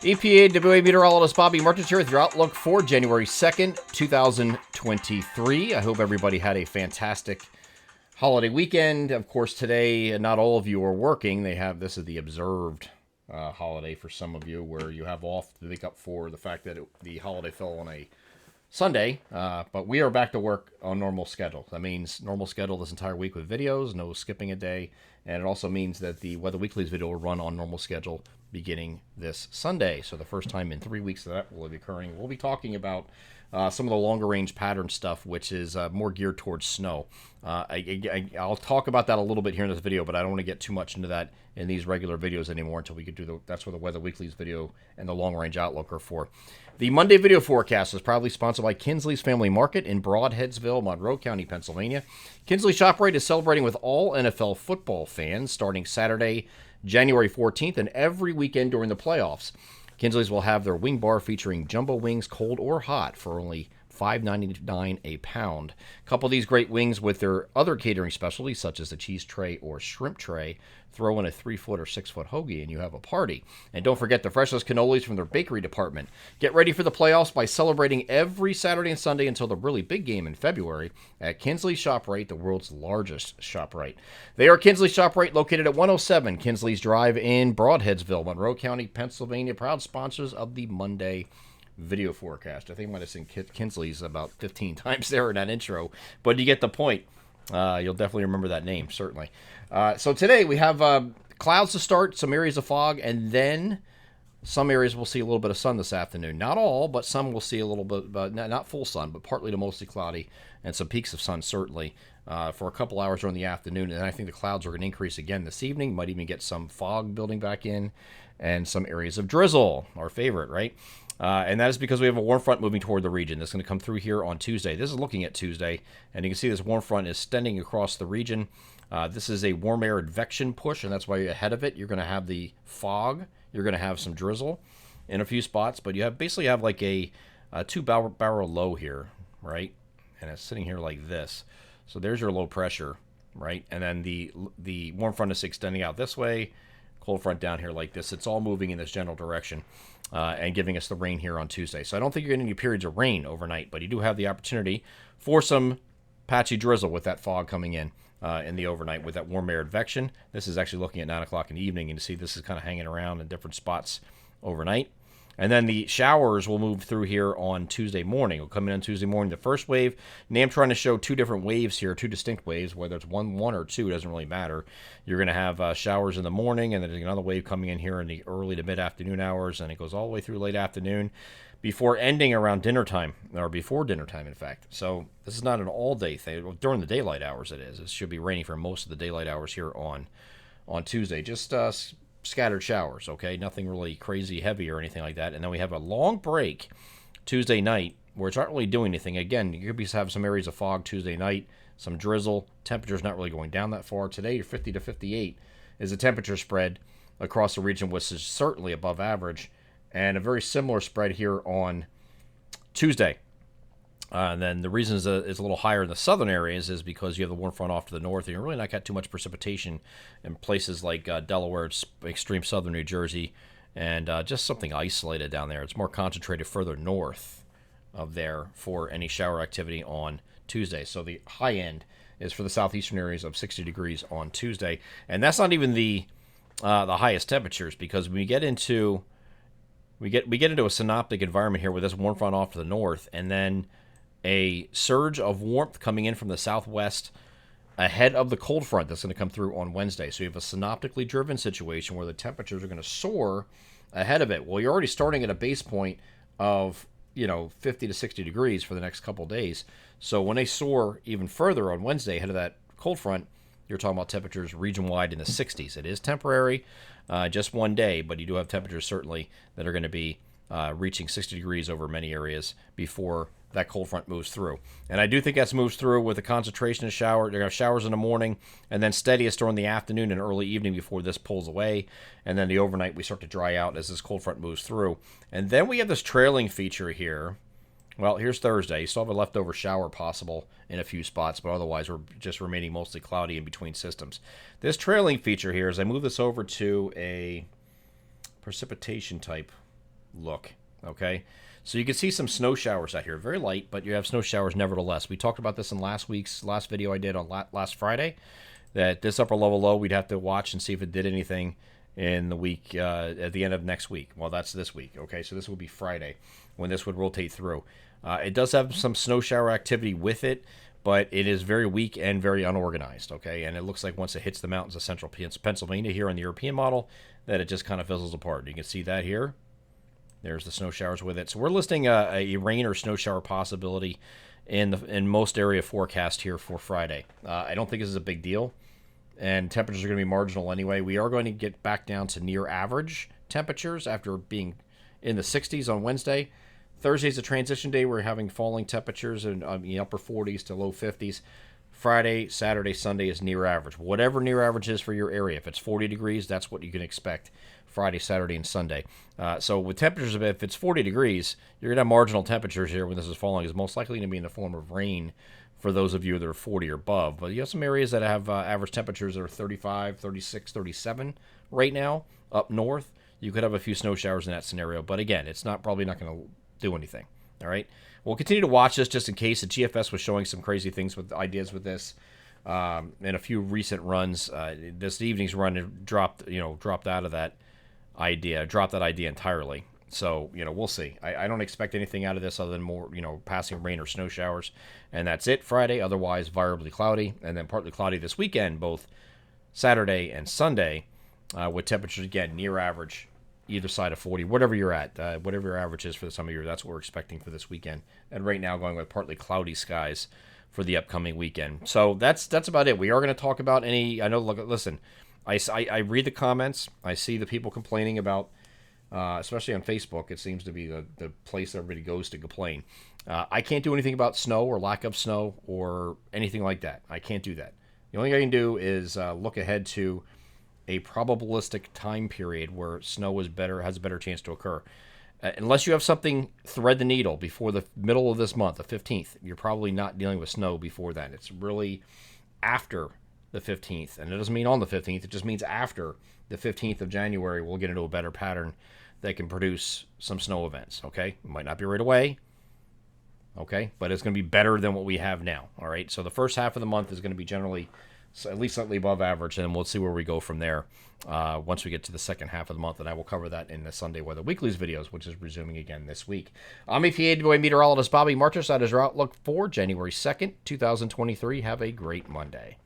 EPAWA meteorologist Bobby Mertens here with your outlook for January 2nd, 2023. I hope everybody had a fantastic holiday weekend. Of course, today, not all of you are working. This is the observed holiday for some of you, where you have off to make up for the fact that the holiday fell on a Sunday. But we are back to work on normal schedule. That means normal schedule this entire week with videos, no skipping a day. And it also means that the Weather Weekly's video will run on normal schedule beginning this Sunday. So the first time in 3 weeks that will be occurring. We'll be talking about some of the longer range pattern stuff, which is more geared towards snow. I'll talk about that a little bit here in this video, but I don't want to get too much into that in these regular videos anymore until we could do that's what the Weather Weekly's video and the long range outlook are for. The Monday video forecast is proudly sponsored by Kinsley's Family Market in Broadheadsville, Monroe County, Pennsylvania. Kinsley ShopRite is celebrating with all NFL football fans starting Saturday, January 14th, and every weekend during the playoffs. Kinsley's will have their wing bar featuring jumbo wings, cold or hot, for only $5.99 a pound. Couple these great wings with their other catering specialties, such as the cheese tray or shrimp tray. Throw in a 3-foot or 6-foot hoagie, and you have a party. And don't forget the freshest cannolis from their bakery department. Get ready for the playoffs by celebrating every Saturday and Sunday until the really big game in February at Kinsley ShopRite, the world's largest ShopRite. They are Kinsley ShopRite, located at 107 Kinsley's Drive in Broadheadsville, Monroe County, Pennsylvania. Proud sponsors of the Monday video forecast. I think I might have seen Kinsley's about 15 times there in that intro, but you get the point. You'll definitely remember that name, certainly. So today we have clouds to start, some areas of fog, and then some areas we'll see a little bit of sun this afternoon. Not all, but some we'll see a little bit, not full sun, but partly to mostly cloudy, and some peaks of sun certainly for a couple hours during the afternoon. And I think the clouds are going to increase again this evening. Might even get some fog building back in, and some areas of drizzle, our favorite, right? And that is because we have a warm front moving toward the region. That's going to come through here on Tuesday. This is looking at Tuesday, and you can see this warm front is extending across the region. This is a warm air advection push, and that's why ahead of it you're going to have the fog. You're going to have some drizzle in a few spots, but you basically have like a two-barrel low here, right? And it's sitting here like this. So there's your low pressure, right? And then the warm front is extending out this way, cold front down here like this. It's all moving in this general direction and giving us the rain here on Tuesday. So I don't think you're getting any periods of rain overnight, but you do have the opportunity for some patchy drizzle with that fog coming in the overnight with that warm air advection. This is actually looking at 9 o'clock in the evening, and you see this is kind of hanging around in different spots overnight. And then the showers will move through here on Tuesday morning. It'll come in on Tuesday morning, the first wave. Now I'm trying to show two different waves here, two distinct waves, whether it's one or two, it doesn't really matter. You're going to have showers in the morning, and then there's another wave coming in here in the early to mid-afternoon hours, and it goes all the way through late afternoon before ending around dinner time, or before dinner time, in fact. So this is not an all-day thing. Well, during the daylight hours it is. It should be raining for most of the daylight hours here on Tuesday. Just scattered showers, okay? Nothing really crazy heavy or anything like that. And then we have a long break Tuesday night where it's not really doing anything. Again, you could have some areas of fog Tuesday night, some drizzle. Temperature's not really going down that far. Today, 50 to 58 is the temperature spread across the region, which is certainly above average, and a very similar spread here on Tuesday. And then the reason it's a little higher in the southern areas is because you have the warm front off to the north, and you're really not got too much precipitation in places like Delaware, extreme southern New Jersey, and just something isolated down there. It's more concentrated further north of there for any shower activity on Tuesday. So the high end is for the southeastern areas of 60 degrees on Tuesday, and that's not even the highest temperatures, because when we get into a synoptic environment here with this warm front off to the north, and then a surge of warmth coming in from the southwest ahead of the cold front that's going to come through on Wednesday. So you have a synoptically driven situation where the temperatures are going to soar ahead of it. Well, you're already starting at a base point of 50 to 60 degrees for the next couple of days. So when they soar even further on Wednesday ahead of that cold front, you're talking about temperatures region-wide in the 60s. It is temporary, just one day, but you do have temperatures certainly that are going to be reaching 60 degrees over many areas before that cold front moves through. And I do think that moves through with a concentration of showers. They're going to have showers in the morning, and then steadiest during the afternoon and early evening before this pulls away. And then the overnight, we start to dry out as this cold front moves through. And then we have this trailing feature here. Well, here's Thursday. You still have a leftover shower possible in a few spots, but otherwise we're just remaining mostly cloudy in between systems. This trailing feature here, as I move this over to a precipitation type look, okay? So you can see some snow showers out here. Very light, but you have snow showers nevertheless. We talked about this in last video I did on last Friday, that this upper level low, we'd have to watch and see if it did anything in the week, at the end of next week. Well, that's this week, okay? So this will be Friday when this would rotate through. It does have some snow shower activity with it, but it is very weak and very unorganized, okay? And it looks like once it hits the mountains of central Pennsylvania here on the European model, that it just kind of fizzles apart. You can see that here. There's the snow showers with it. So we're listing a rain or snow shower possibility in most area forecast here for Friday. I don't think this is a big deal, and temperatures are going to be marginal anyway. We are going to get back down to near average temperatures after being in the 60s on Wednesday. Thursday's a transition day. We're having falling temperatures in the upper 40s to low 50s. Friday, Saturday, Sunday is near average. Whatever near average is for your area. If it's 40 degrees, that's what you can expect Friday, Saturday, and Sunday. So with temperatures, if it's 40 degrees, you're going to have marginal temperatures here when this is falling. It's most likely going to be in the form of rain for those of you that are 40 or above. But you have some areas that have average temperatures that are 35, 36, 37 right now up north. You could have a few snow showers in that scenario. But again, it's probably not going to do anything. All right. We'll continue to watch this just in case. The GFS was showing some crazy things with ideas with this. In a few recent runs, this evening's run dropped out of that idea, dropped that idea entirely. So, we'll see. I don't expect anything out of this other than more, passing rain or snow showers. And that's it Friday. Otherwise, variably cloudy. And then partly cloudy this weekend, both Saturday and Sunday, with temperatures, again, near average, either side of 40, whatever you're at, whatever your average is for the time of year, that's what we're expecting for this weekend. And right now, going with partly cloudy skies for the upcoming weekend. So that's about it. We are going to talk about I know, listen, I read the comments. I see the people complaining about, especially on Facebook, it seems to be the place everybody goes to complain. I can't do anything about snow or lack of snow or anything like that. I can't do that. The only thing I can do is look ahead to a probabilistic time period where snow has a better chance to occur. Unless you have something thread the needle before the middle of this month, the 15th, you're probably not dealing with snow before then. It's really after the 15th, and it doesn't mean on the 15th. It just means after the 15th of January, we'll get into a better pattern that can produce some snow events, okay? It might not be right away, okay? But it's going to be better than what we have now, all right? So the first half of the month is going to be generally at least slightly above average, and we'll see where we go from there once we get to the second half of the month, and I will cover that in the Sunday Weather Weeklies videos, which is resuming again this week. I'm EPA meteorologist Bobby Martis. That is your outlook for January 2nd, 2023. Have a great Monday.